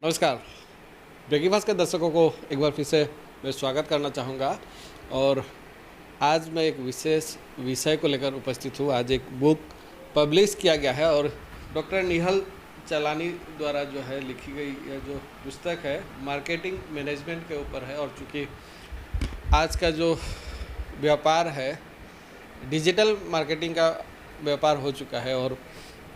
नमस्कार। ब्रेकिंग के दर्शकों को एक बार फिर से मैं स्वागत करना चाहूँगा और आज मैं एक विशेष विषय को लेकर उपस्थित हूँ। आज एक बुक पब्लिश किया गया है और डॉक्टर निहल चलानी द्वारा जो है लिखी गई यह जो पुस्तक है मार्केटिंग मैनेजमेंट के ऊपर है। और चूँकि आज का जो व्यापार है डिजिटल मार्केटिंग का व्यापार हो चुका है और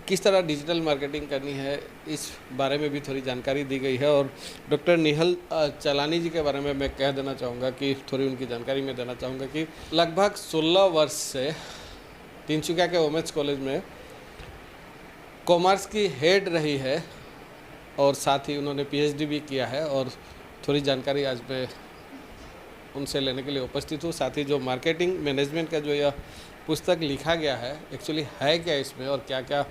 किस तरह डिजिटल मार्केटिंग करनी है इस बारे में भी थोड़ी जानकारी दी गई है। और डॉक्टर निहल चलानी जी के बारे में मैं कह देना चाहूँगा कि थोड़ी उनकी जानकारी मैं देना चाहूँगा कि लगभग 16 वर्ष से तिनसुकिया के वुमेन्स कॉलेज में कॉमर्स की हेड रही है और साथ ही उन्होंने पीएचडी भी किया है। और थोड़ी जानकारी आज मैं उनसे लेने के लिए उपस्थित हूँ। साथ ही जो मार्केटिंग मैनेजमेंट का जो यह पुस्तक लिखा गया है एक्चुअली है क्या इसमें और क्या क्या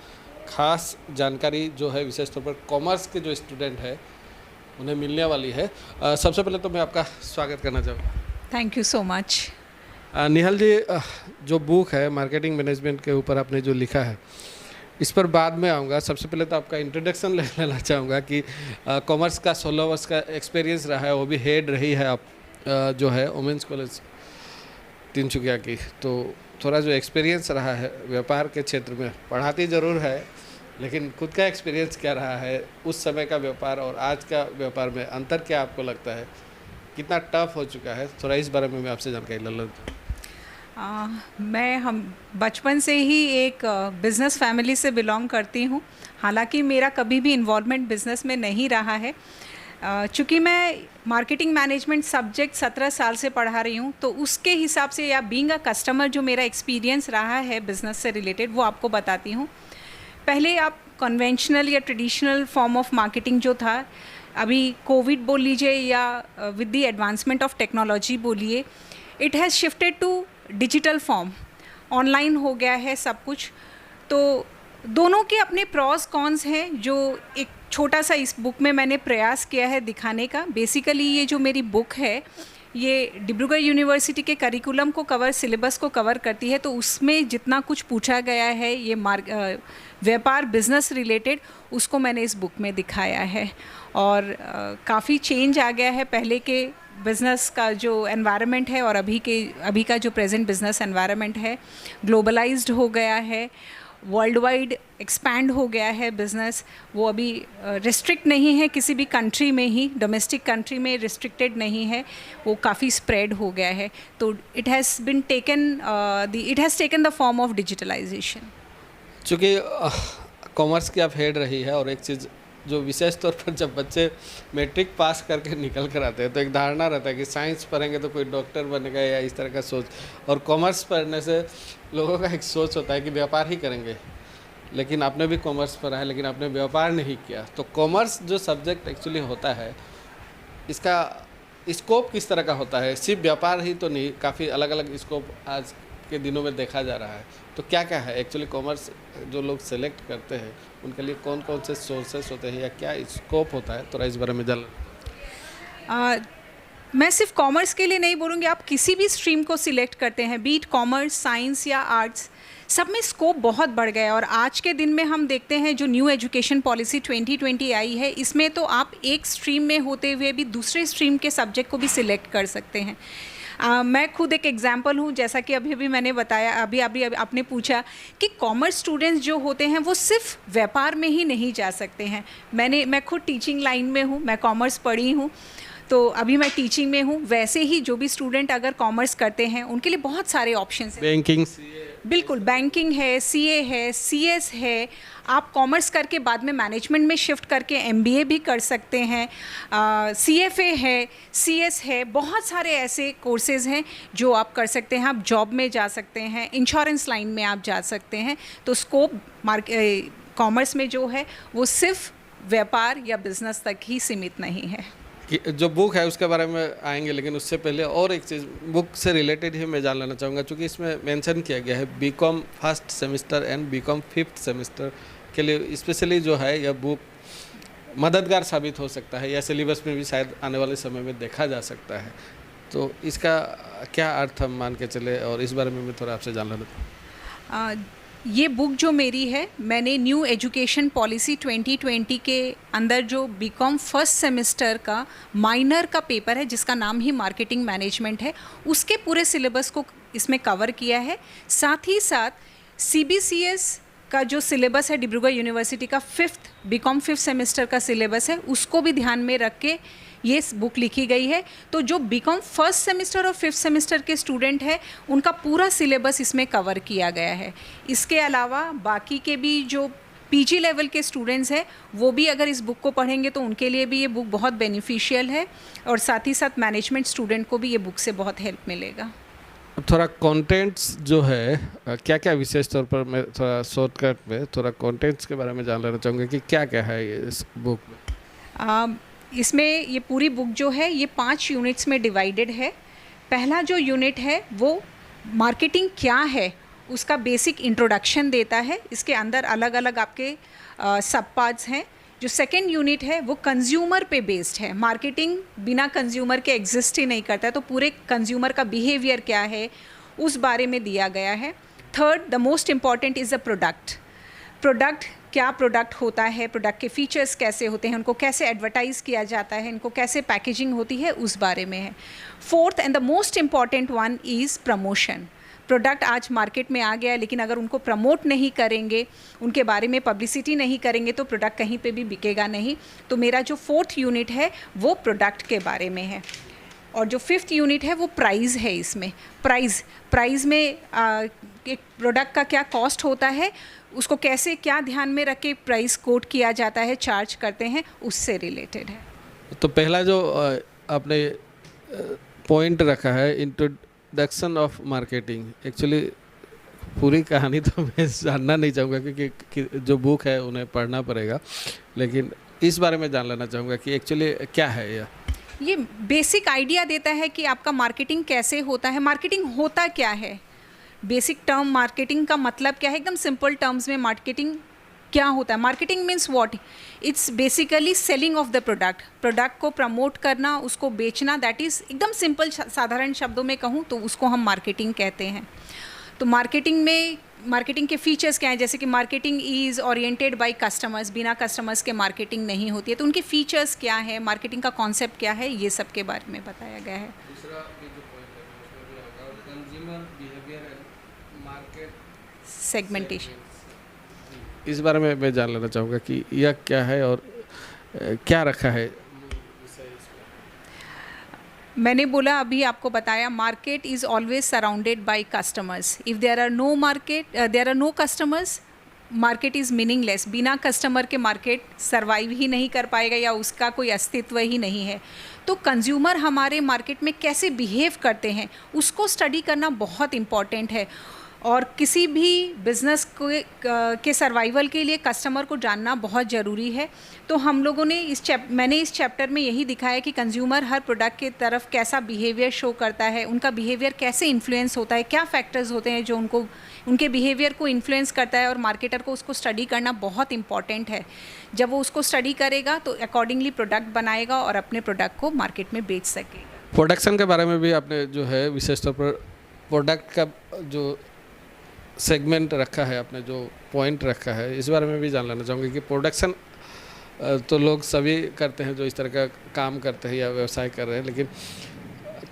खास जानकारी जो है विशेष तौर पर कॉमर्स के जो स्टूडेंट है उन्हें मिलने वाली है। सबसे पहले तो मैं आपका स्वागत करना चाहूँगा। Thank you so much. Nihal ji, जो बुक है मार्केटिंग मैनेजमेंट के ऊपर आपने जो लिखा है इस पर बाद में आऊँगा। सबसे पहले तो आपका इंट्रोडक्शन ले लेना चाहूँगा कि कॉमर्स का 16 वर्ष का एक्सपीरियंस रहा है, वो भी हेड रही है आप जो है वुमेन्स कॉलेज तिनसुकिया की। तो थोड़ा जो एक्सपीरियंस रहा है व्यापार के क्षेत्र में, पढ़ाती ज़रूर है लेकिन खुद का एक्सपीरियंस क्या रहा है, उस समय का व्यापार और आज का व्यापार में अंतर क्या आपको लगता है, कितना टफ हो चुका है, थोड़ा इस बारे में मैं आपसे जानकारी ले लूँ। हम बचपन से ही एक बिज़नेस फैमिली से बिलोंग करती हूँ। हालांकि मेरा कभी भी इन्वॉल्वमेंट बिज़नेस में नहीं रहा है। चूँकि मैं मार्केटिंग मैनेजमेंट सब्जेक्ट 17 साल से पढ़ा रही हूँ, तो उसके हिसाब से या बीइंग अ कस्टमर जो मेरा एक्सपीरियंस रहा है बिज़नेस से रिलेटेड वो आपको बताती हूँ। पहले आप कन्वेंशनल या ट्रेडिशनल फॉर्म ऑफ मार्केटिंग जो था, अभी कोविड बोल लीजिए या with the advancement of technology बोलिए, it has shifted to digital form. Online हो गया है सब कुछ। तो दोनों के अपने प्रॉस कॉन्स हैं जो एक छोटा सा इस बुक में मैंने प्रयास किया है दिखाने का। बेसिकली ये जो मेरी बुक है ये डिब्रूगढ़ यूनिवर्सिटी के करिकुलम को सिलेबस को कवर करती है। तो उसमें जितना कुछ पूछा गया है ये व्यापार बिज़नेस रिलेटेड, उसको मैंने इस बुक में दिखाया है। और काफ़ी चेंज आ गया है पहले के बिज़नेस का जो एनवायरनमेंट है और अभी का जो प्रेजेंट बिज़नेस एनवायरनमेंट है। ग्लोबलाइज्ड हो गया है, वर्ल्ड वाइड एक्सपैंड हो गया है बिज़नेस। वो अभी रिस्ट्रिक्ट नहीं है किसी भी कंट्री में ही, डोमेस्टिक कंट्री में रिस्ट्रिक्टेड नहीं है, वो काफ़ी स्प्रेड हो गया है। तो it has taken the form of digitalisation. चूँकि कॉमर्स की आप हेड रही है और एक चीज़ जो विशेष तौर पर जब बच्चे मैट्रिक पास करके निकल कर आते हैं तो एक धारणा रहता है कि साइंस पढ़ेंगे तो कोई डॉक्टर बनेगा या इस तरह का सोच, और कॉमर्स पढ़ने से लोगों का एक सोच होता है कि व्यापार ही करेंगे। लेकिन आपने भी कॉमर्स पढ़ा है लेकिन आपने व्यापार नहीं किया। तो कॉमर्स जो सब्जेक्ट एक्चुअली होता है इसका स्कोप किस तरह का होता है? सिर्फ व्यापार ही तो नहीं, काफ़ी अलग अलग स्कोप आज के दिनों में देखा जा रहा है। तो क्या क्या है एक्चुअली कॉमर्स जो लोग सेलेक्ट करते हैं उनके लिए कौन कौन से सोर्सेस होते हैं या क्या स्कोप होता है, थोड़ा इस बारे में जान। मैं सिर्फ कॉमर्स के लिए नहीं बोलूँगी, आप किसी भी स्ट्रीम को सिलेक्ट करते हैं, बीट कॉमर्स, साइंस या आर्ट्स, सब में स्कोप बहुत बढ़ गया है। और आज के दिन में हम देखते हैं जो न्यू एजुकेशन पॉलिसी 2020 आई है, इसमें तो आप एक स्ट्रीम में होते हुए भी दूसरे स्ट्रीम के सब्जेक्ट को भी सिलेक्ट कर सकते हैं। मैं खुद एक एग्जांपल हूँ, जैसा कि अभी मैंने बताया, अभी आपने पूछा कि कॉमर्स स्टूडेंट्स जो होते हैं वो सिर्फ व्यापार में ही नहीं जा सकते हैं। मैं खुद टीचिंग लाइन में हूँ, मैं कॉमर्स पढ़ी हूँ तो अभी मैं टीचिंग में हूँ। वैसे ही जो भी स्टूडेंट अगर कॉमर्स करते हैं उनके लिए बहुत सारे ऑप्शंस हैं। बैंकिंग, बिल्कुल, बैंकिंग है, सीए है, सीएस है। आप कॉमर्स करके बाद में मैनेजमेंट में शिफ्ट करके एमबीए भी कर सकते हैं। सीएफए है, सीएस है, बहुत सारे ऐसे कोर्सेज़ हैं जो आप कर सकते हैं। आप जॉब में जा सकते हैं, इंश्योरेंस लाइन में आप जा सकते हैं। तो स्कोप कॉमर्स में जो है वो सिर्फ व्यापार या बिजनेस तक ही सीमित नहीं है। जो बुक है उसके बारे में आएंगे, लेकिन उससे पहले और एक चीज़ बुक से रिलेटेड ही मैं जान लेना चाहूँगा। चूँकि इसमें मेंशन किया गया है BCom first semester and BCom fifth semester के लिए स्पेशली जो है यह बुक मददगार साबित हो सकता है या सिलेबस में भी शायद आने वाले समय में देखा जा सकता है। तो इसका क्या अर्थ हम मान के चले और इस बारे में मैं थोड़ा आपसे जान लेना। ये बुक जो मेरी है, मैंने न्यू एजुकेशन पॉलिसी 2020 के अंदर जो बीकॉम फर्स्ट सेमेस्टर का माइनर का पेपर है जिसका नाम ही मार्केटिंग मैनेजमेंट है, उसके पूरे सिलेबस को इसमें कवर किया है। साथ ही साथ CBCS का जो सिलेबस है डिब्रूगढ़ यूनिवर्सिटी का बीकॉम फिफ्थ सेमेस्टर का सिलेबस है, उसको भी ध्यान में रख के ये बुक लिखी गई है। तो जो बीकॉम फर्स्ट सेमेस्टर और फिफ्थ सेमेस्टर के स्टूडेंट हैं उनका पूरा सिलेबस इसमें कवर किया गया है। इसके अलावा बाकी के भी जो PG लेवल के स्टूडेंट्स हैं वो भी अगर इस बुक को पढ़ेंगे तो उनके लिए भी ये बुक बहुत बेनिफिशियल है, और साथ ही साथ मैनेजमेंट स्टूडेंट को भी ये बुक से बहुत हेल्प मिलेगा। अब थोड़ा कंटेंट्स जो है क्या क्या विशेष तौर पर मैं थोड़ा शॉर्टकट में थोड़ा कंटेंट्स के बारे में जान लेना चाहूँगा कि क्या क्या है ये इस बुक में। इसमें ये पूरी बुक जो है ये 5 यूनिट्स में डिवाइडेड है। पहला जो यूनिट है वो मार्केटिंग क्या है उसका बेसिक इंट्रोडक्शन देता है। इसके अंदर अलग अलग आपके सब पार्ट्स हैं। जो सेकेंड यूनिट है वो कंज्यूमर पे बेस्ड है। मार्केटिंग बिना कंज्यूमर के एग्जिस्ट ही नहीं करता है, तो पूरे कंज्यूमर का बिहेवियर क्या है उस बारे में दिया गया है। Third, the most important is the product क्या प्रोडक्ट होता है, प्रोडक्ट के फीचर्स कैसे होते हैं, उनको कैसे एडवर्टाइज़ किया जाता है, इनको कैसे पैकेजिंग होती है, उस बारे में है। Fourth and the most important one is promotion. Product आज मार्केट में आ गया है, लेकिन अगर उनको प्रमोट नहीं करेंगे, उनके बारे में पब्लिसिटी नहीं करेंगे तो प्रोडक्ट कहीं पे भी बिकेगा नहीं। तो मेरा जो 4th यूनिट है वो प्रोडक्ट के बारे में है। और जो 5th यूनिट है वो प्राइस है। इसमें प्राइस में एक प्रोडक्ट का क्या कॉस्ट होता है, उसको कैसे क्या ध्यान में रख के प्राइस कोट किया जाता है, चार्ज करते हैं, उससे रिलेटेड है। तो पहला जो आपने पॉइंट रखा है इंट्रोडक्शन ऑफ मार्केटिंग, एक्चुअली पूरी कहानी तो मैं जानना नहीं चाहूँगा क्योंकि जो बुक है उन्हें पढ़ना पड़ेगा, लेकिन इस बारे में जान लेना चाहूँगा कि एक्चुअली क्या है यह। ये बेसिक आइडिया देता है कि आपका मार्केटिंग कैसे होता है, मार्केटिंग होता क्या है, बेसिक टर्म मार्केटिंग का मतलब क्या है। एकदम सिंपल टर्म्स में मार्केटिंग क्या होता है। Marketing means what, it's basically selling of the product को प्रमोट करना, उसको बेचना, दैट इज़ एकदम सिंपल साधारण शब्दों में कहूँ तो उसको हम मार्केटिंग कहते हैं। तो मार्केटिंग के फीचर्स क्या हैं, जैसे कि marketing is oriented by customers, बिना कस्टमर्स के मार्केटिंग नहीं होती है। तो उनके फीचर्स क्या है, मार्केटिंग का कॉन्सेप्ट क्या है, ये सब के बारे में बताया गया है। दूसरा भी जो पॉइंट है उसमें भी होगा consumer behaviour and market segmentation. इस बारे में मैं जान लेना चाहूँगा कि यह क्या है और क्या रखा है। मैंने बोला, अभी आपको बताया, market is always surrounded by customers. If there are no customers, market is meaningless. बिना कस्टमर के मार्केट सर्वाइव ही नहीं कर पाएगा या उसका कोई अस्तित्व ही नहीं है। तो कंज्यूमर हमारे मार्केट में कैसे बिहेव करते हैं उसको स्टडी करना बहुत इम्पॉर्टेंट है। और किसी भी बिज़नेस के सर्वाइवल के लिए कस्टमर को जानना बहुत ज़रूरी है। तो हम लोगों ने मैंने इस चैप्टर में यही दिखाया कि कंज्यूमर हर प्रोडक्ट के तरफ कैसा बिहेवियर शो करता है, उनका बिहेवियर कैसे इन्फ्लुएंस होता है, क्या फैक्टर्स होते हैं जो उनके बिहेवियर को इन्फ्लुएंस करता है, और मार्केटर को उसको स्टडी करना बहुत इंपॉर्टेंट है। जब वो उसको स्टडी करेगा तो अकॉर्डिंगली प्रोडक्ट बनाएगा और अपने प्रोडक्ट को मार्केट में बेच सकेगा। प्रोडक्शन के बारे में भी आपने जो है विशेष तौर पर प्रोडक्ट का जो सेगमेंट रखा है, आपने जो पॉइंट रखा है, इस बारे में भी जान लेना चाहूँगी कि प्रोडक्शन तो लोग सभी करते हैं जो इस तरह का काम करते हैं या व्यवसाय कर रहे हैं, लेकिन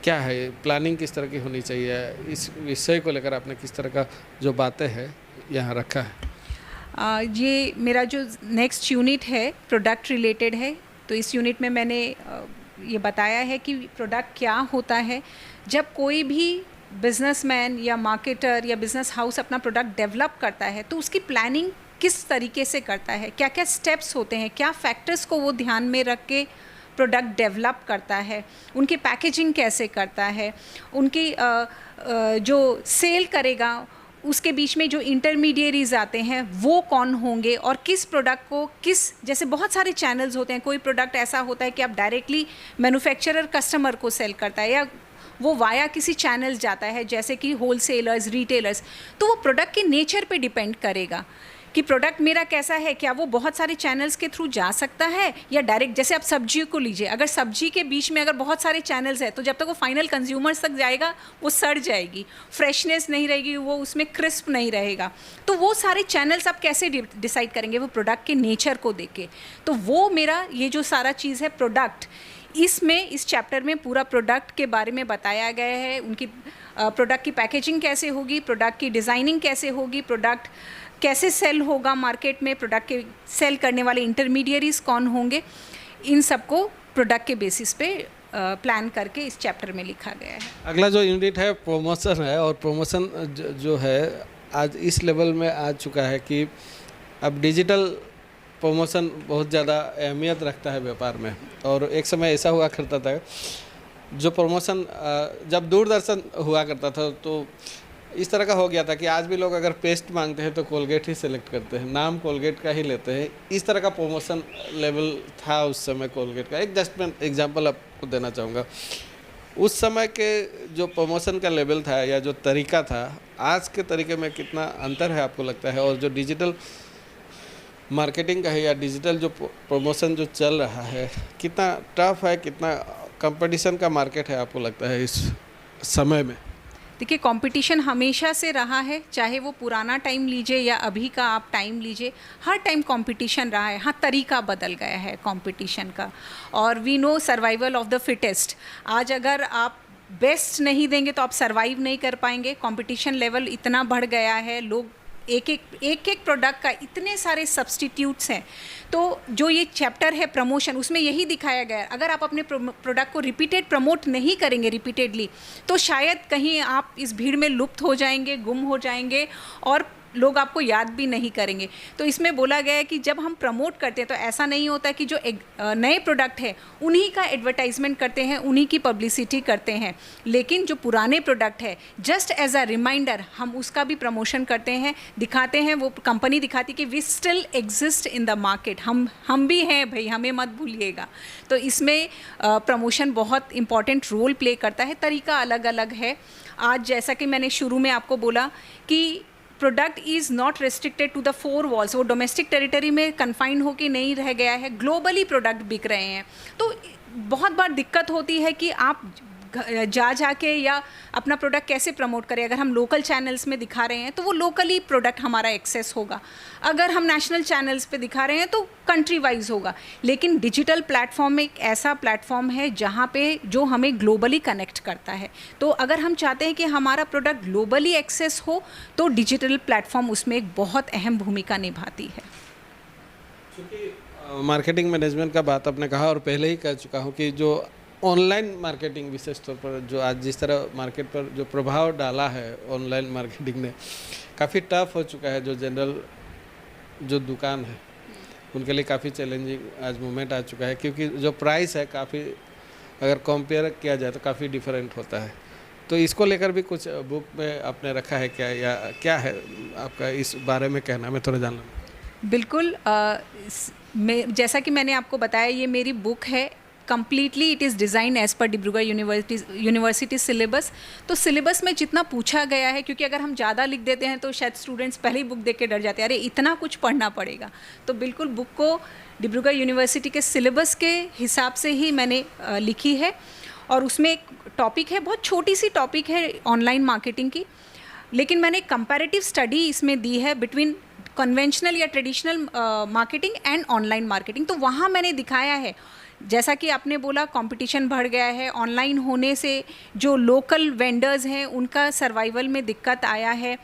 क्या है प्लानिंग किस तरह की होनी चाहिए, इस विषय को लेकर आपने किस तरह का जो बातें हैं यहाँ रखा है। ये मेरा जो नेक्स्ट यूनिट है प्रोडक्ट रिलेटेड है। तो इस यूनिट में मैंने ये बताया है कि प्रोडक्ट क्या होता है। जब कोई भी बिजनेसमैन या मार्केटर या बिजनेस हाउस अपना प्रोडक्ट डेवलप करता है तो उसकी प्लानिंग किस तरीके से करता है, क्या क्या स्टेप्स होते हैं, क्या फैक्टर्स को वो ध्यान में रख के प्रोडक्ट डेवलप करता है, उनकी पैकेजिंग कैसे करता है, उनकी जो सेल करेगा उसके बीच में जो इंटरमीडिएरीज आते हैं वो कौन होंगे, और किस प्रोडक्ट को जैसे बहुत सारे चैनल्स होते हैं। कोई प्रोडक्ट ऐसा होता है कि आप डायरेक्टली मैन्युफैक्चरर कस्टमर को सेल करता है या वो वाया किसी चैनल जाता है जैसे कि होलसेलर्स, रिटेलर्स। तो वो प्रोडक्ट के नेचर पे डिपेंड करेगा कि प्रोडक्ट मेरा कैसा है, क्या वो बहुत सारे चैनल्स के थ्रू जा सकता है या डायरेक्ट, जैसे आप सब्जी को लीजिए, अगर सब्जी के बीच में अगर बहुत सारे चैनल्स है तो जब तक वो फाइनल कंज्यूमर्स तक जाएगा वो सड़ जाएगी, फ्रेशनेस नहीं रहेगी, वो उसमें क्रिस्प नहीं रहेगा। तो वो सारे चैनल्स आप कैसे डिसाइड करेंगे? वो प्रोडक्ट के नेचर को देख के। तो वो मेरा ये जो सारा चीज़ है प्रोडक्ट, इसमें इस चैप्टर में पूरा प्रोडक्ट के बारे में बताया गया है। उनकी प्रोडक्ट की पैकेजिंग कैसे होगी, प्रोडक्ट की डिज़ाइनिंग कैसे होगी, प्रोडक्ट कैसे सेल होगा मार्केट में, प्रोडक्ट के सेल करने वाले इंटरमीडियरीज कौन होंगे, इन सबको प्रोडक्ट के बेसिस पे प्लान करके इस चैप्टर में लिखा गया है। अगला जो यूनिट है प्रमोशन है, और प्रमोशन जो है आज इस लेवल में आ चुका है कि अब डिजिटल प्रमोशन बहुत ज़्यादा अहमियत रखता है व्यापार में। और एक समय ऐसा हुआ करता था, जो प्रमोशन जब दूरदर्शन हुआ करता था तो इस तरह का हो गया था कि आज भी लोग अगर पेस्ट मांगते हैं तो कोलगेट ही सेलेक्ट करते हैं, नाम कोलगेट का ही लेते हैं। इस तरह का प्रमोशन लेवल था उस समय कोलगेट का। एक जस्ट मैं एग्जांपल आपको देना चाहूँगा। उस समय के जो प्रमोशन का लेवल था या जो तरीका था, आज के तरीके में कितना अंतर है आपको लगता है? और जो डिजिटल मार्केटिंग का है या डिजिटल जो प्रमोशन जो चल रहा है, कितना टफ है, कितना कंपटीशन का मार्केट है आपको लगता है इस समय में? देखिए, कंपटीशन हमेशा से रहा है, चाहे वो पुराना टाइम लीजिए या अभी का आप टाइम लीजिए, हर टाइम कंपटीशन रहा है। हाँ, तरीका बदल गया है कंपटीशन का। और we know survival of the fittest. आज अगर आप बेस्ट नहीं देंगे तो आप सर्वाइव नहीं कर पाएंगे। कंपटीशन लेवल इतना बढ़ गया है, लोग एक एक प्रोडक्ट का इतने सारे सब्स्टिट्यूट्स हैं। तो जो ये चैप्टर है प्रमोशन, उसमें यही दिखाया गया है, अगर आप अपने प्रोडक्ट को रिपीटेड प्रमोट नहीं करेंगे रिपीटेडली, तो शायद कहीं आप इस भीड़ में लुप्त हो जाएंगे, गुम हो जाएंगे और लोग आपको याद भी नहीं करेंगे। तो इसमें बोला गया है कि जब हम प्रमोट करते हैं तो ऐसा नहीं होता कि जो नए प्रोडक्ट है उन्हीं का एडवर्टाइजमेंट करते हैं, उन्हीं की पब्लिसिटी करते हैं, लेकिन जो पुराने प्रोडक्ट है जस्ट एज अ रिमाइंडर हम उसका भी प्रमोशन करते हैं, दिखाते हैं। वो कंपनी दिखाती कि we still exist in the market, हम भी हैं भाई, हमें मत भूलिएगा। तो इसमें प्रमोशन बहुत इंपॉर्टेंट रोल प्ले करता है। तरीका अलग अलग है। आज जैसा कि मैंने शुरू में आपको बोला कि product is not restricted to the 4 walls, वो डोमेस्टिक टेरिटरी में कन्फाइंड होके नहीं रह गया है, ग्लोबली प्रोडक्ट बिक रहे हैं। तो बहुत बार दिक्कत होती है कि आप जाके या अपना प्रोडक्ट कैसे प्रमोट करें। अगर हम लोकल चैनल्स में दिखा रहे हैं तो वो लोकली प्रोडक्ट हमारा एक्सेस होगा, अगर हम नेशनल चैनल्स पे दिखा रहे हैं तो कंट्री वाइज होगा। लेकिन डिजिटल प्लेटफॉर्म एक ऐसा प्लेटफॉर्म है जहाँ पे जो हमें ग्लोबली कनेक्ट करता है। तो अगर हम चाहते हैं कि हमारा प्रोडक्ट ग्लोबली एक्सेस हो तो डिजिटल प्लेटफॉर्म उसमें एक बहुत अहम भूमिका निभाती है। क्योंकि मार्केटिंग मैनेजमेंट का बात आपने कहा और पहले ही कह चुका हूँ कि जो ऑनलाइन मार्केटिंग विशेष तौर पर जो आज जिस तरह मार्केट पर जो प्रभाव डाला है ऑनलाइन मार्केटिंग ने, काफ़ी टफ हो चुका है। जो जनरल जो दुकान है उनके लिए काफ़ी चैलेंजिंग आज मोमेंट आ चुका है, क्योंकि जो प्राइस है काफ़ी अगर कंपेयर किया जाए तो काफ़ी डिफरेंट होता है। तो इसको लेकर भी कुछ बुक में आपने रखा है क्या, या क्या है आपका इस बारे में कहना? मैं थोड़ा जानना। बिल्कुल, जैसा कि मैंने आपको बताया, ये मेरी बुक है। Completely it is design as per Dibrugarh university syllabus. तो सिलेबस में जितना पूछा गया है, क्योंकि अगर हम ज़्यादा लिख देते हैं तो शायद स्टूडेंट्स पहले ही बुक देख के डर जाते हैं, अरे इतना कुछ पढ़ना पड़ेगा। तो बिल्कुल बुक को डिब्रूगढ़ यूनिवर्सिटी के सिलेबस के हिसाब से ही मैंने लिखी है। और उसमें एक टॉपिक है, बहुत छोटी सी टॉपिक है ऑनलाइन मार्केटिंग की, लेकिन मैंने कंपैरेटिव स्टडी इसमें दी है बिटवीन कन्वेंशनल या traditional marketing and online marketing. तो वहाँ मैंने दिखाया है, जैसा कि आपने बोला कंपटीशन बढ़ गया है, ऑनलाइन होने से जो लोकल वेंडर्स हैं उनका सर्वाइवल में दिक्कत आया है,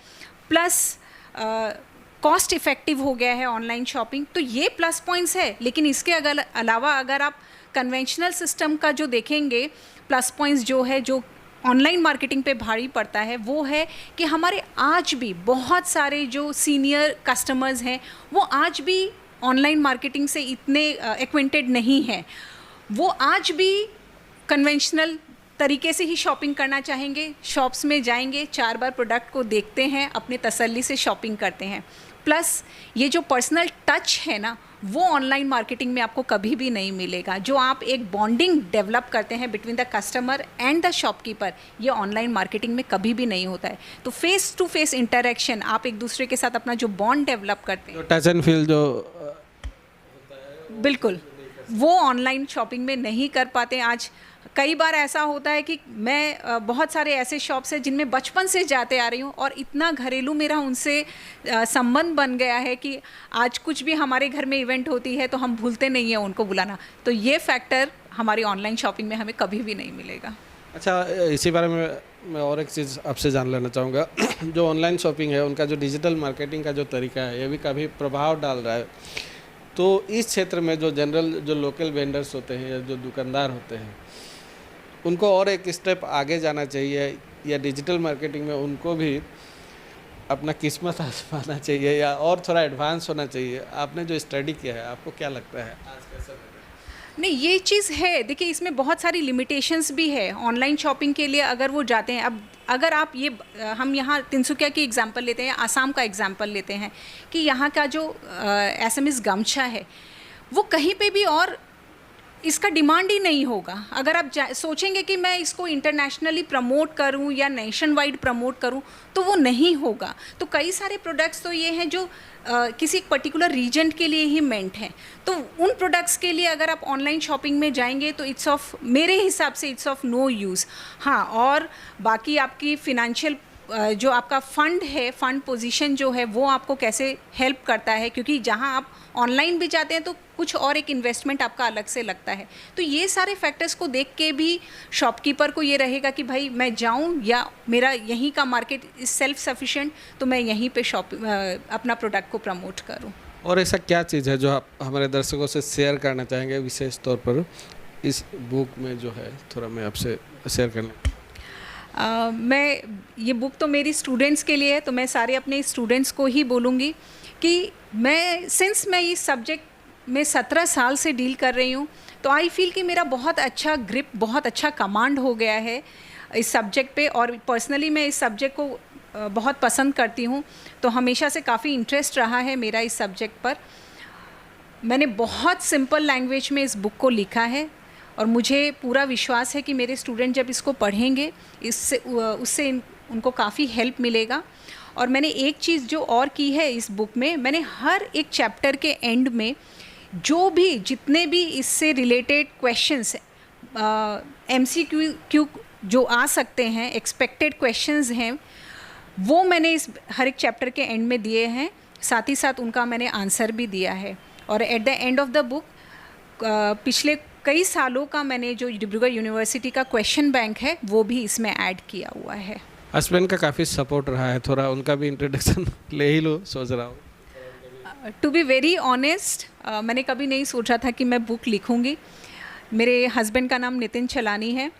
प्लस कॉस्ट इफ़ेक्टिव हो गया है ऑनलाइन शॉपिंग। तो ये प्लस पॉइंट्स है। लेकिन इसके अलावा अगर आप कन्वेंशनल सिस्टम का जो देखेंगे, प्लस पॉइंट्स जो है जो ऑनलाइन मार्केटिंग पे भारी पड़ता है, वो है कि हमारे आज भी बहुत सारे जो सीनियर कस्टमर्स हैं वो आज भी ऑनलाइन मार्केटिंग से इतने एक्वेंटेड नहीं हैं। वो आज भी कन्वेंशनल तरीके से ही शॉपिंग करना चाहेंगे, शॉप्स में जाएंगे, 4 बार प्रोडक्ट को देखते हैं, अपने तसल्ली से शॉपिंग करते हैं। प्लस ये जो पर्सनल टच है ना, वो ऑनलाइन मार्केटिंग में आपको कभी भी नहीं मिलेगा। जो आप एक बॉन्डिंग डेवलप करते हैं between the customer and the shopkeeper, ये ऑनलाइन मार्केटिंग में कभी भी नहीं होता है। तो फेस टू फेस इंटरेक्शन, आप एक दूसरे के साथ अपना जो बॉन्ड डेवलप करते हैं, टच एंड फील जो बिल्कुल वो ऑनलाइन शॉपिंग में नहीं कर पाते। आज कई बार ऐसा होता है कि मैं बहुत सारे ऐसे शॉप्स हैं जिनमें बचपन से जाते आ रही हूँ और इतना घरेलू मेरा उनसे संबंध बन गया है कि आज कुछ भी हमारे घर में इवेंट होती है तो हम भूलते नहीं हैं उनको बुलाना। तो ये फैक्टर हमारी ऑनलाइन शॉपिंग में हमें कभी भी नहीं मिलेगा। अच्छा, इसी बारे में मैं और एक चीज़ आपसे जान लेना चाहूँगा। जो ऑनलाइन शॉपिंग है उनका जो डिजिटल मार्केटिंग का जो तरीका है ये भी काफ़ी प्रभाव डाल रहा है। तो इस क्षेत्र में जो जनरल जो लोकल वेंडर्स होते हैं या जो दुकानदार होते हैं उनको और एक स्टेप आगे जाना चाहिए या डिजिटल मार्केटिंग में उनको भी अपना किस्मत आजमाना चाहिए या और थोड़ा एडवांस होना चाहिए? आपने जो स्टडी किया है आपको क्या लगता है आज के समय में? नहीं, ये चीज़ है। देखिए, इसमें बहुत सारी लिमिटेशंस भी है ऑनलाइन शॉपिंग के लिए। अगर वो जाते हैं, अब अगर आप ये हम यहाँ तिनसुकिया की एग्जांपल लेते हैं, आसाम का एग्जांपल लेते हैं कि यहाँ का जो एसएमएस गमछा है वो कहीं पे भी और इसका डिमांड ही नहीं होगा। अगर आप सोचेंगे कि मैं इसको इंटरनेशनली प्रमोट करूं या नेशन वाइड प्रमोट करूं तो वो नहीं होगा। तो कई सारे प्रोडक्ट्स तो ये हैं जो किसी पर्टिकुलर रीजन के लिए ही मेंट हैं। तो उन प्रोडक्ट्स के लिए अगर आप ऑनलाइन शॉपिंग में जाएंगे तो इट्स ऑफ, मेरे हिसाब से इट्स ऑफ नो यूज़। हाँ, और बाकी आपकी फिनेंशियल जो आपका फंड है, फंड पोजीशन जो है वो आपको कैसे हेल्प करता है, क्योंकि जहाँ आप ऑनलाइन भी जाते हैं तो कुछ और एक इन्वेस्टमेंट आपका अलग से लगता है। तो ये सारे फैक्टर्स को देख के भी शॉपकीपर को ये रहेगा कि भाई मैं जाऊं या मेरा यहीं का मार्केट इज सेल्फ सफिशिएंट, तो मैं यहीं पे अपना प्रोडक्ट को प्रमोट करूं। और ऐसा क्या चीज़ है जो आप हमारे दर्शकों से शेयर करना चाहेंगे विशेष तौर पर इस बुक में जो है, थोड़ा मैं आपसे शेयर करना मैं, ये बुक तो मेरी स्टूडेंट्स के लिए है, तो मैं सारे अपने स्टूडेंट्स को ही बोलूँगी कि मैं इस सब्जेक्ट में 17 साल से डील कर रही हूँ, तो आई फील कि मेरा बहुत अच्छा ग्रिप, बहुत अच्छा कमांड हो गया है इस सब्जेक्ट पे। और पर्सनली मैं इस सब्जेक्ट को बहुत पसंद करती हूँ, तो हमेशा से काफ़ी इंटरेस्ट रहा है मेरा इस सब्जेक्ट पर। मैंने बहुत सिंपल लैंग्वेज में इस बुक को लिखा है और मुझे पूरा विश्वास है कि मेरे स्टूडेंट जब इसको पढ़ेंगे उससे उनको काफ़ी हेल्प मिलेगा। और मैंने एक चीज़ जो और की है इस बुक में, मैंने हर एक चैप्टर के एंड में जो भी जितने भी इससे रिलेटेड क्वेश्चंस MCQ जो आ सकते हैं, एक्सपेक्टेड क्वेश्चंस हैं, वो मैंने इस हर एक चैप्टर के एंड में दिए हैं। साथ ही साथ उनका मैंने आंसर भी दिया है। और at the end of the book पिछले कई सालों का मैंने जो डिब्रूगढ़ यूनिवर्सिटी का क्वेश्चन बैंक है वो भी इसमें ऐड किया हुआ है। हस्बैंड का काफ़ी सपोर्ट रहा है, थोड़ा उनका भी इंट्रोडक्शन ले ही लो, सोच रहा हूँ। टू बी वेरी ऑनेस्ट, मैंने कभी नहीं सोचा था कि मैं बुक लिखूँगी। मेरे हस्बैंड का नाम नितिन चलानी है,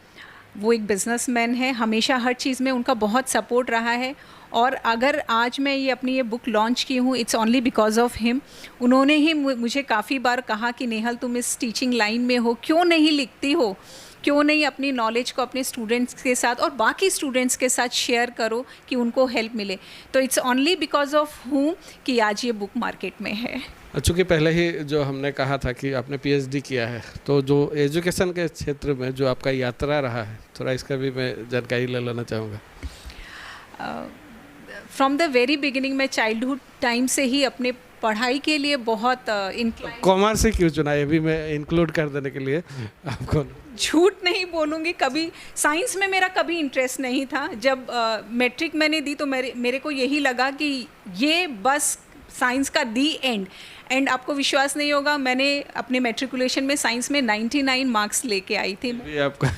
वो एक बिजनेसमैन है। हमेशा हर चीज़ में उनका बहुत सपोर्ट रहा है। और अगर आज मैं अपनी बुक लॉन्च की हूँ, it's only because of him. उन्होंने ही मुझे काफ़ी बार कहा कि नेहल तुम इस टीचिंग लाइन में हो, क्यों नहीं लिखती हो, क्यों नहीं अपनी नॉलेज को अपने स्टूडेंट्स के साथ और बाकी स्टूडेंट्स के साथ शेयर करो कि उनको हेल्प मिले। तो इट्स ओनली बिकॉज ऑफ हूँ कि आज ये बुक मार्केट में है। चूँकि पहले ही जो हमने कहा था कि आपने PhD किया है, तो जो एजुकेशन के क्षेत्र में जो आपका यात्रा रहा है, थोड़ा इसका भी मैं जानकारी ले लेना चाहूँगा। फ्रॉम द वेरी बिगिनिंग मैं चाइल्डहुड टाइम से ही अपने पढ़ाई के लिए बहुत कॉमर्स से क्यों चुना, ये भी मैं इंक्लूड कर देने के लिए आपको झूठ नहीं बोलूँगी, कभी साइंस में मेरा कभी इंटरेस्ट नहीं था। जब मैट्रिक मैंने दी तो मेरे को यही लगा कि ये बस साइंस का दी एंड आपको विश्वास नहीं होगा, मैंने अपने मैट्रिकुलेशन में साइंस में 99 मार्क्स लेके आई थी। आपका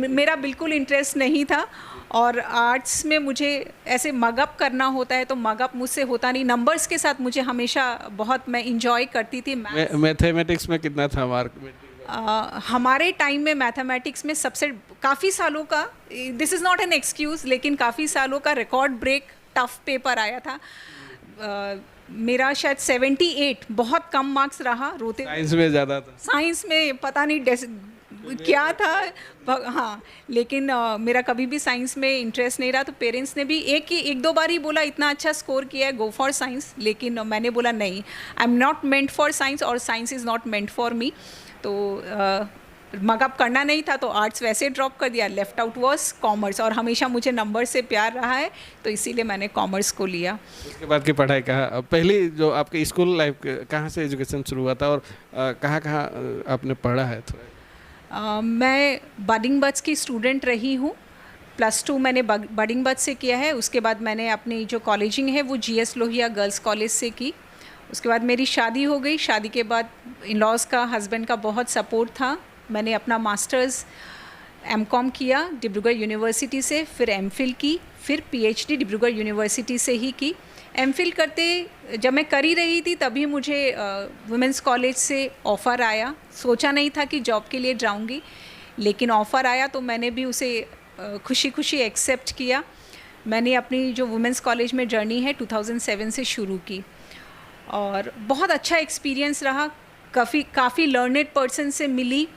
मेरा बिल्कुल इंटरेस्ट नहीं था। और आर्ट्स में मुझे ऐसे मगअप करना होता है तो मगअप मुझसे होता नहीं। नंबर्स के साथ मुझे हमेशा बहुत मैं इंजॉय करती थी। मैथमेटिक्स में कितना था मार्क? हमारे टाइम में मैथमेटिक्स में सबसे काफ़ी सालों का, this is not an excuse, लेकिन काफ़ी सालों का रिकॉर्ड ब्रेक टफ पेपर आया था। मेरा शायद 78, बहुत कम मार्क्स रहा। रोते साइंस में ज़्यादा था। साइंस में पता नहीं क्या था हाँ, लेकिन मेरा कभी भी साइंस में इंटरेस्ट नहीं रहा, तो पेरेंट्स ने भी एक दो बार ही बोला इतना अच्छा स्कोर किया है, गो फॉर साइंस, लेकिन मैंने बोला नहीं, I am not meant for science और science is not meant for me. तो मगअप करना नहीं था तो आर्ट्स वैसे ड्रॉप कर दिया, लेफ्ट आउट वॉज कॉमर्स, और हमेशा मुझे नंबर से प्यार रहा है तो इसीलिए मैंने कॉमर्स को लिया। उसके बाद की पढ़ाई कहाँ, पहली जो आपकी स्कूल लाइफ कहाँ से एजुकेशन शुरू हुआ था और कहाँ कहाँ आपने पढ़ा है थोड़ा? मैं बडिंग बर्ड्स की स्टूडेंट रही हूँ। +2 मैंने बडिंग बर्ड्स से किया है, उसके बाद मैंने अपनी जो कॉलेजिंग है वो GS लोहिया गर्ल्स कॉलेज से की। उसके बाद मेरी शादी हो गई, शादी के बाद इन लॉज का, हस्बैंड का बहुत सपोर्ट था, मैंने अपना मास्टर्स MCOM किया डिब्रूगढ़ यूनिवर्सिटी से, फिर MPhil की, फिर PhD डिब्रूगढ़ यूनिवर्सिटी से ही की। MPhil करते जब मैं कर ही रही थी तभी मुझे वुमेंस कॉलेज से ऑफ़र आया, सोचा नहीं था कि जॉब के लिए जाऊंगी, लेकिन ऑफ़र आया तो मैंने भी उसे खुशी खुशी एक्सेप्ट किया। मैंने अपनी जो वुमेंस कॉलेज में जर्नी है 2007 से शुरू की और बहुत अच्छा एक्सपीरियंस रहा। काफ़ी लर्नेड पर्सन से मिली,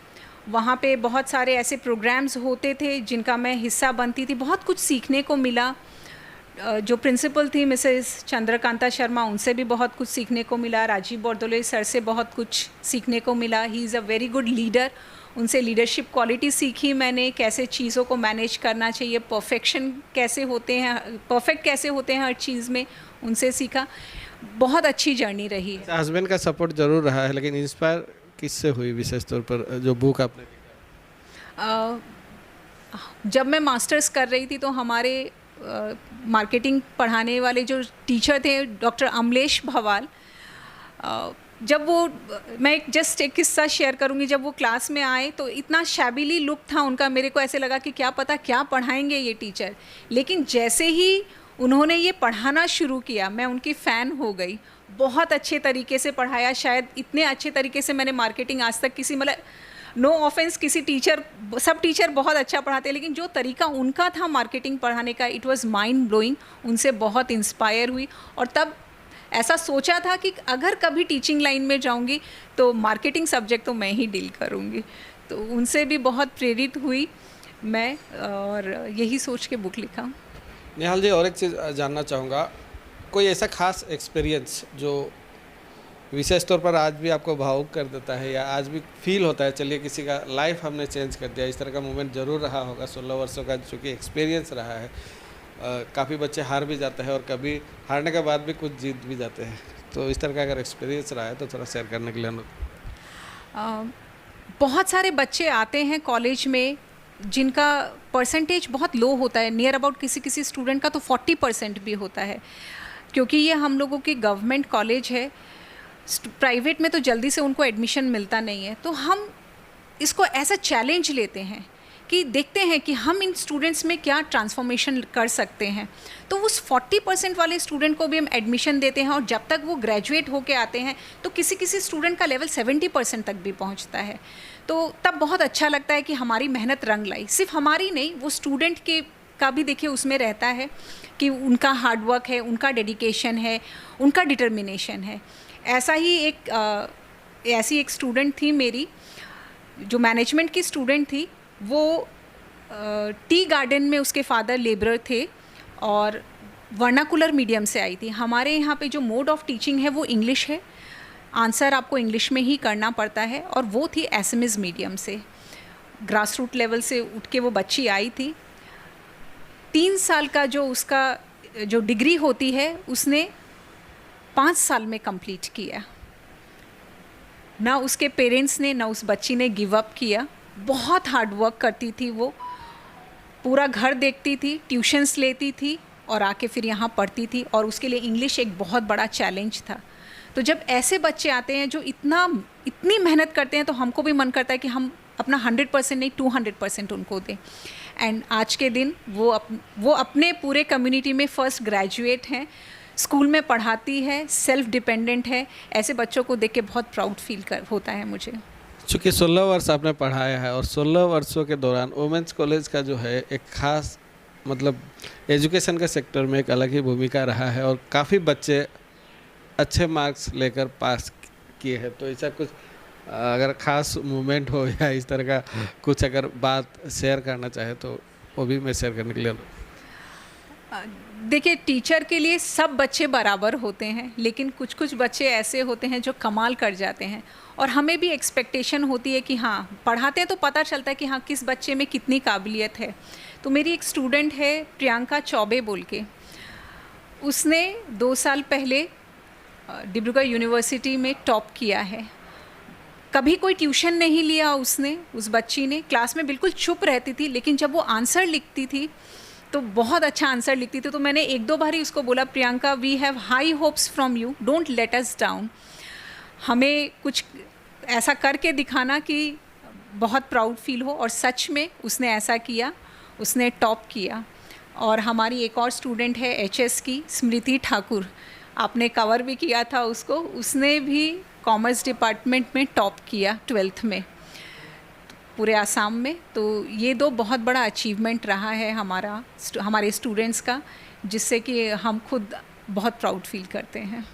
वहाँ पे बहुत सारे ऐसे प्रोग्राम्स होते थे जिनका मैं हिस्सा बनती थी, बहुत कुछ सीखने को मिला। जो प्रिंसिपल थी मिसेस चंद्रकांता शर्मा, उनसे भी बहुत कुछ सीखने को मिला। राजीव बोरदोले सर से बहुत कुछ सीखने को मिला, he is a very good leader, उनसे लीडरशिप क्वालिटी सीखी मैंने, कैसे चीज़ों को मैनेज करना चाहिए, परफेक्ट कैसे होते हैं हर चीज़ में, उनसे सीखा। बहुत अच्छी जर्नी रही है। हस्बैंड का सपोर्ट जरूर रहा है, लेकिन इंस्पायर किससे हुई विशेष तौर पर जो बुक आपने लिखा? जब मैं मास्टर्स कर रही थी तो हमारे मार्केटिंग पढ़ाने वाले जो टीचर थे डॉक्टर अमलेश भवाल, जब वो, मैं एक किस्सा शेयर करूँगी, जब वो क्लास में आए तो इतना शैबिली लुक था उनका, मेरे को ऐसे लगा कि क्या पता क्या पढ़ाएंगे ये टीचर, लेकिन जैसे ही उन्होंने ये पढ़ाना शुरू किया मैं उनकी फ़ैन हो गई। बहुत अच्छे तरीके से पढ़ाया, शायद इतने अच्छे तरीके से मैंने मार्केटिंग आज तक किसी, मतलब नो ऑफेंस किसी टीचर, सब टीचर बहुत अच्छा पढ़ाते हैं, लेकिन जो तरीका उनका था मार्केटिंग पढ़ाने का, इट वाज माइंड ब्लोइंग। उनसे बहुत इंस्पायर हुई और तब ऐसा सोचा था कि अगर कभी टीचिंग लाइन में जाऊंगी तो मार्केटिंग सब्जेक्ट तो मैं ही डील करूंगी। तो उनसे भी बहुत प्रेरित हुई मैं और यही सोच के बुक लिखा। निहाल जी, और एक चीज़ जानना चाहूँगा, कोई ऐसा खास एक्सपीरियंस जो विशेष तौर पर आज भी आपको भावुक कर देता है या आज भी फील होता है चलिए किसी का लाइफ हमने चेंज कर दिया, इस तरह का मोमेंट ज़रूर रहा होगा? 16 वर्षों का चूँकि एक्सपीरियंस रहा है, काफ़ी बच्चे हार भी जाते हैं और कभी हारने के बाद भी कुछ जीत भी जाते हैं, तो इस तरह का अगर एक्सपीरियंस रहा है तो थोड़ा शेयर करने के लिए अनुरोध। बहुत सारे बच्चे आते हैं कॉलेज में जिनका परसेंटेज बहुत लो होता है, नियर अबाउट किसी स्टूडेंट का तो 40% भी होता है, क्योंकि ये हम लोगों की गवर्नमेंट कॉलेज है। प्राइवेट में तो जल्दी से उनको एडमिशन मिलता नहीं है, तो हम इसको ऐसा चैलेंज लेते हैं कि देखते हैं कि हम इन स्टूडेंट्स में क्या ट्रांसफॉर्मेशन कर सकते हैं। तो उस 40% वाले स्टूडेंट को भी हम एडमिशन देते हैं और जब तक वो ग्रेजुएट होके आते हैं तो किसी स्टूडेंट का लेवल 70% तक भी पहुंचता है। तो तब बहुत अच्छा लगता है कि हमारी मेहनत रंग लाई। सिर्फ हमारी नहीं, वो स्टूडेंट के का भी देखिए उसमें रहता है कि उनका हार्डवर्क है, उनका डेडिकेशन है, उनका डिटर्मिनेशन है। ऐसी एक स्टूडेंट थी मेरी, जो मैनेजमेंट की स्टूडेंट थी, वो टी गार्डन में उसके फादर लेबरर थे और वर्नाकुलर मीडियम से आई थी। हमारे यहाँ पे जो मोड ऑफ टीचिंग है वो इंग्लिश है, आंसर आपको इंग्लिश में ही करना पड़ता है, और वो थी एसएमएस मीडियम से, ग्रास रूट लेवल से उठ के वो बच्ची आई थी। 3 साल का जो उसका जो डिग्री होती है उसने 5 साल में कंप्लीट किया। ना उसके पेरेंट्स ने, ना उस बच्ची ने गिव अप किया। बहुत हार्ड वर्क करती थी वो, पूरा घर देखती थी, ट्यूशन्स लेती थी और आके फिर यहाँ पढ़ती थी, और उसके लिए इंग्लिश एक बहुत बड़ा चैलेंज था। तो जब ऐसे बच्चे आते हैं जो इतनी मेहनत करते हैं तो हमको भी मन करता है कि हम अपना 100% नहीं 200% उनको दें। एंड आज के दिन वो अपने पूरे कम्युनिटी में फर्स्ट ग्रेजुएट हैं, स्कूल में पढ़ाती है, सेल्फ डिपेंडेंट है। ऐसे बच्चों को देख के बहुत प्राउड फील होता है मुझे। चूँकि 16 वर्ष आपने पढ़ाया है और 16 वर्षों के दौरान वुमेंस कॉलेज का जो है एक ख़ास, मतलब एजुकेशन के सेक्टर में एक अलग ही भूमिका रहा है और काफ़ी बच्चे अच्छे मार्क्स लेकर पास किए हैं। तो ऐसा कुछ अगर ख़ास मोमेंट हो या इस तरह का कुछ अगर बात शेयर करना चाहे तो वो भी मैं शेयर करने के लिए देखिए, टीचर के लिए सब बच्चे बराबर होते हैं, लेकिन कुछ कुछ बच्चे ऐसे होते हैं जो कमाल कर जाते हैं, और हमें भी एक्सपेक्टेशन होती है कि हाँ, पढ़ाते हैं तो पता चलता है कि हाँ, किस बच्चे में कितनी काबिलियत है। तो मेरी एक स्टूडेंट है प्रियंका चौबे बोल के, उसने 2 साल पहले डिब्रूगढ़ यूनिवर्सिटी में टॉप किया है। कभी कोई ट्यूशन नहीं लिया उसने, उस बच्ची ने क्लास में बिल्कुल चुप रहती थी, लेकिन जब वो आंसर लिखती थी तो बहुत अच्छा आंसर लिखती थी। तो मैंने 1-2 बार ही उसको बोला, Priyanka, we have high hopes from you, don't let us down. हमें कुछ ऐसा करके दिखाना कि बहुत प्राउड फील हो। और सच में उसने ऐसा किया, उसने टॉप किया। और हमारी एक और स्टूडेंट है एचएस की, स्मृति ठाकुर, आपने कवर भी किया था उसको, उसने भी कॉमर्स डिपार्टमेंट में टॉप किया 12th में पूरे आसाम में। तो ये 2 बहुत बड़ा अचीवमेंट रहा है हमारे स्टूडेंट्स का, जिससे कि हम खुद बहुत प्राउड फील करते हैं।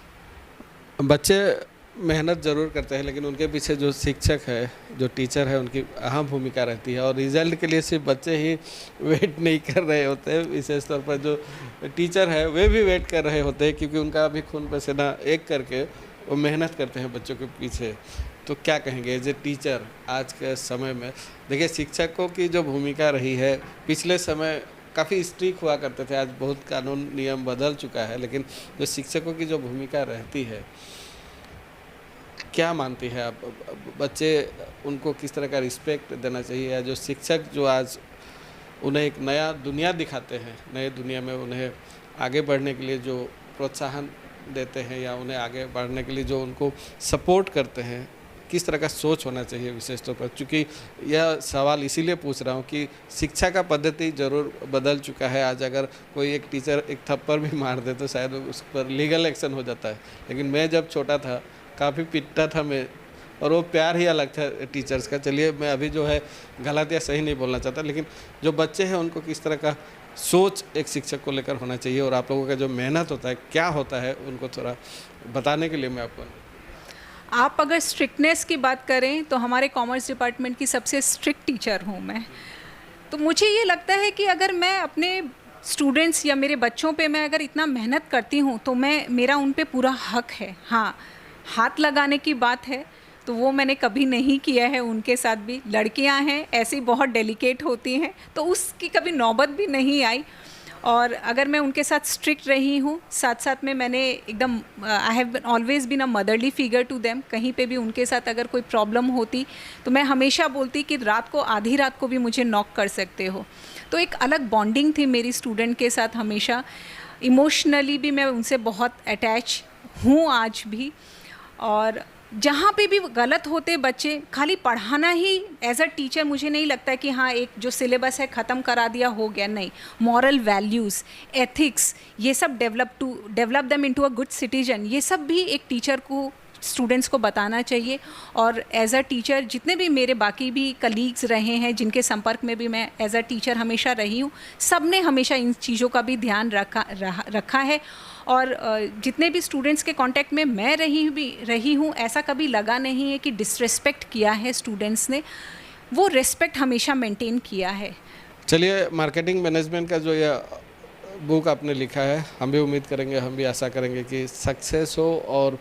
बच्चे मेहनत ज़रूर करते हैं, लेकिन उनके पीछे जो शिक्षक है, जो टीचर है, उनकी अहम भूमिका रहती है। और रिज़ल्ट के लिए सिर्फ बच्चे ही वेट नहीं कर रहे होते हैं, विशेष तौर पर जो टीचर है वे भी वेट कर रहे होते हैं, क्योंकि उनका भी खून पसीना एक करके वो मेहनत करते हैं बच्चों के पीछे। तो क्या कहेंगे एज ए टीचर आज के समय में? देखिए, शिक्षकों की जो भूमिका रही है, पिछले समय काफ़ी स्ट्रिक्ट हुआ करते थे, आज बहुत कानून नियम बदल चुका है, लेकिन जो शिक्षकों की जो भूमिका रहती है, क्या मानती है आप? बच्चे उनको किस तरह का रिस्पेक्ट देना चाहिए, या जो शिक्षक जो आज उन्हें एक नया दुनिया दिखाते हैं, नए दुनिया में उन्हें आगे बढ़ने के लिए जो प्रोत्साहन देते हैं, या उन्हें आगे बढ़ने के लिए जो उनको सपोर्ट करते हैं, किस तरह का सोच होना चाहिए विशेष तौर पर? क्योंकि यह सवाल इसीलिए पूछ रहा हूँ कि शिक्षा का पद्धति ज़रूर बदल चुका है। आज अगर कोई एक टीचर एक थप्पड़ भी मार दे तो शायद उस पर लीगल एक्शन हो जाता है, लेकिन मैं जब छोटा था काफ़ी पिटता था मैं, और वो प्यार ही अलग था टीचर्स का। चलिए, मैं अभी जो है गलत या सही नहीं बोलना चाहता, लेकिन जो बच्चे हैं उनको किस तरह का सोच एक शिक्षक को लेकर होना चाहिए, और आप लोगों का जो मेहनत होता है क्या होता है, उनको थोड़ा बताने के लिए मैं आपको। आप अगर स्ट्रिक्टनेस की बात करें तो हमारे कॉमर्स डिपार्टमेंट की सबसे स्ट्रिक्ट टीचर हूँ मैं। तो मुझे ये लगता है कि अगर मैं अपने स्टूडेंट्स या मेरे बच्चों पे मैं अगर इतना मेहनत करती हूँ तो मेरा उन पे पूरा हक है। हाँ, हाथ लगाने की बात है तो वो मैंने कभी नहीं किया है उनके साथ भी। लड़कियां हैं, ऐसी बहुत डेलिकेट होती हैं, तो उसकी कभी नौबत भी नहीं आई। और अगर मैं उनके साथ स्ट्रिक्ट रही हूँ, साथ साथ में मैंने एकदम I have always been a motherly figure to them. कहीं पे भी उनके साथ अगर कोई प्रॉब्लम होती तो मैं हमेशा बोलती कि रात को, आधी रात को भी मुझे नॉक कर सकते हो। तो एक अलग बॉन्डिंग थी मेरी स्टूडेंट के साथ हमेशा। इमोशनली भी मैं उनसे बहुत अटैच हूँ आज भी। और जहाँ पे भी गलत होते बच्चे, खाली पढ़ाना ही एज अ टीचर मुझे नहीं लगता कि हाँ एक जो सिलेबस है ख़त्म करा दिया हो गया, नहीं। मॉरल वैल्यूज़, एथिक्स, ये सब develop them into a good citizen, ये सब भी एक टीचर को, स्टूडेंट्स को बताना चाहिए। और एज अ टीचर जितने भी मेरे बाकी भी कलीग्स रहे हैं जिनके संपर्क में भी मैं एज अ टीचर हमेशा रही हूँ, सब ने हमेशा इन चीज़ों का भी ध्यान रखा है। और जितने भी स्टूडेंट्स के कांटेक्ट में मैं रही हूँ, ऐसा कभी लगा नहीं है कि डिसरिस्पेक्ट किया है स्टूडेंट्स ने। वो रिस्पेक्ट हमेशा मेंटेन किया है। चलिए, मार्केटिंग मैनेजमेंट का जो यह बुक आपने लिखा है, हम भी उम्मीद करेंगे, हम भी आशा करेंगे कि सक्सेस हो, और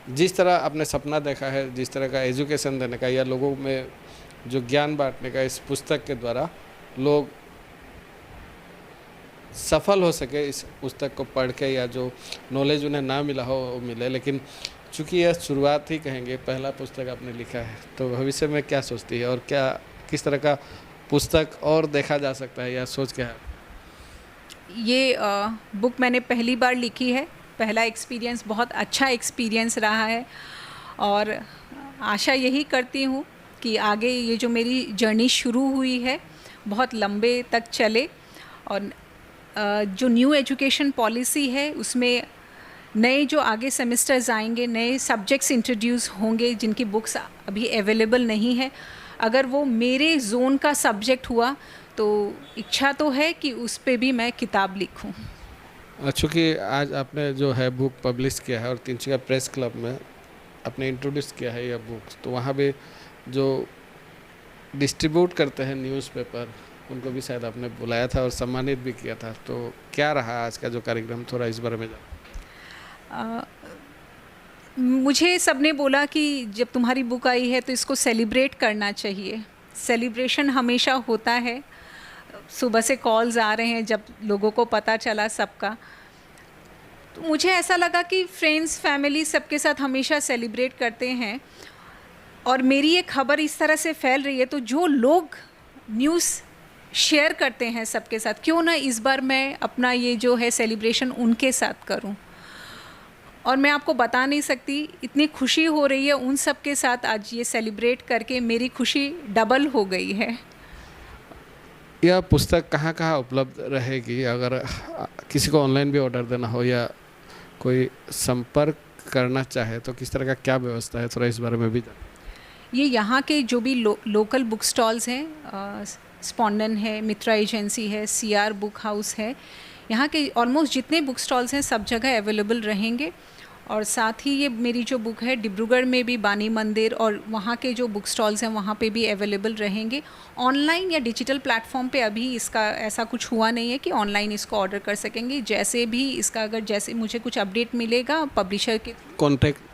जिस तरह आपने सपना देखा है, जिस तरह का एजुकेशन देने का या लोगों में जो ज्ञान बांटने का, इस पुस्तक के द्वारा लोग सफल हो सके इस पुस्तक को पढ़ के, या जो नॉलेज उन्हें ना मिला हो वो मिले। लेकिन चूँकि यह शुरुआत ही कहेंगे, पहला पुस्तक आपने लिखा है, तो भविष्य में क्या सोचती है, और क्या किस तरह का पुस्तक और देखा जा सकता है, या सोच क्या है? ये बुक मैंने पहली बार लिखी है। पहला एक्सपीरियंस बहुत अच्छा एक्सपीरियंस रहा है, और आशा यही करती हूँ कि आगे ये जो मेरी जर्नी शुरू हुई है बहुत लंबे तक चले। और जो न्यू एजुकेशन पॉलिसी है उसमें नए जो आगे सेमेस्टर्स आएंगे, नए सब्जेक्ट्स इंट्रोड्यूस होंगे जिनकी बुक्स अभी अवेलेबल नहीं है, अगर वो मेरे जोन का सब्जेक्ट हुआ तो इच्छा तो है कि उस पे भी मैं किताब लिखूं। चूँकि आज आपने जो है बुक पब्लिश किया है और तिनचिका प्रेस क्लब में आपने इंट्रोड्यूस किया है यह बुक, तो वहाँ पे जो डिस्ट्रीब्यूट करते हैं न्यूज़पेपर, उनको भी शायद आपने बुलाया था और सम्मानित भी किया था। तो क्या रहा आज का जो कार्यक्रम, थोड़ा इस बारे में जाना। मुझे सबने बोला कि जब तुम्हारी बुक आई है तो इसको सेलिब्रेट करना चाहिए। सेलिब्रेशन हमेशा होता है। सुबह से कॉल्स आ रहे हैं जब लोगों को पता चला सबका, तो मुझे ऐसा लगा कि फ्रेंड्स फैमिली सबके साथ हमेशा सेलिब्रेट करते हैं और मेरी ये खबर इस तरह से फैल रही है, तो जो लोग न्यूज़ शेयर करते हैं सबके साथ, क्यों ना इस बार मैं अपना ये जो है सेलिब्रेशन उनके साथ करूं। और मैं आपको बता नहीं सकती, इतनी खुशी हो रही है उन सब के साथ आज ये सेलिब्रेट करके, मेरी खुशी डबल हो गई है। यह पुस्तक कहाँ कहाँ उपलब्ध रहेगी, अगर किसी को ऑनलाइन भी ऑर्डर देना हो या कोई संपर्क करना चाहे तो किस तरह का क्या व्यवस्था है, थोड़ा इस बारे में भी जानिए। ये यहाँ के जो भी लोकल बुक स्टॉल्स हैं, स्पॉन्डन है, मित्रा एजेंसी है, CR बुक हाउस है, यहाँ के ऑलमोस्ट जितने बुक स्टॉल्स हैं सब जगह अवेलेबल रहेंगे। और साथ ही ये मेरी जो बुक है डिब्रूगढ़ में भी बानी मंदिर और वहाँ के जो बुक स्टॉल्स हैं वहाँ पे भी अवेलेबल रहेंगे। ऑनलाइन या डिजिटल प्लेटफॉर्म पे अभी इसका ऐसा कुछ हुआ नहीं है कि ऑनलाइन इसको ऑर्डर कर सकेंगे। जैसे भी इसका अगर जैसे मुझे कुछ अपडेट मिलेगा पब्लिशर के कॉन्टैक्ट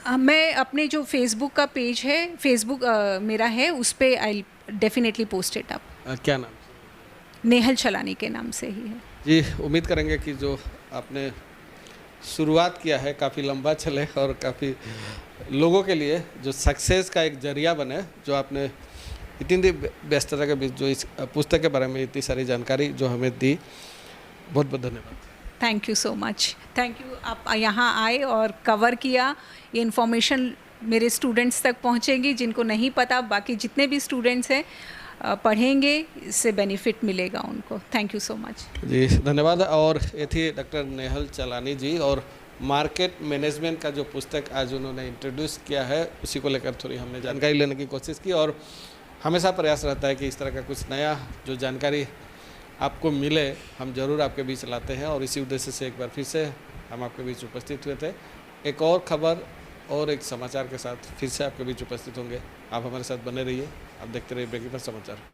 मैं अपने जो फेसबुक का पेज है, फेसबुक मेरा है, उस पर I definitely post it up. क्या नाम? नेहल चलानी के नाम से ही है जी। उम्मीद करेंगे कि जो आपने शुरुआत किया है काफ़ी लंबा चले और काफ़ी लोगों के लिए जो सक्सेस का एक जरिया बने। जो आपने इतनी व्यस्तता के बीच जो इस पुस्तक के बारे में इतनी सारी जानकारी जो हमें दी, बहुत बहुत धन्यवाद। Thank you so much. Thank you, आप यहाँ आए और कवर किया। ये इन्फॉर्मेशन मेरे स्टूडेंट्स तक पहुँचेगी जिनको नहीं पता, बाकी जितने भी स्टूडेंट्स हैं पढ़ेंगे, इससे बेनिफिट मिलेगा उनको। थैंक यू सो मच जी, धन्यवाद। और ये थी डॉक्टर नेहल चलानी जी, और मार्केट मैनेजमेंट का जो पुस्तक आज उन्होंने इंट्रोड्यूस किया है उसी को लेकर थोड़ी हमने जानकारी लेने की कोशिश की। और हमेशा प्रयास रहता है कि इस तरह का कुछ नया जो जानकारी आपको मिले हम ज़रूर आपके बीच लाते हैं, और इसी उद्देश्य से एक बार फिर से हम आपके बीच उपस्थित हुए थे। एक और खबर और एक समाचार के साथ फिर से आपके बीच उपस्थित होंगे। आप हमारे साथ बने रहिए। आप देखते रहिए ब्रेकिंग न्यूज़ समाचार।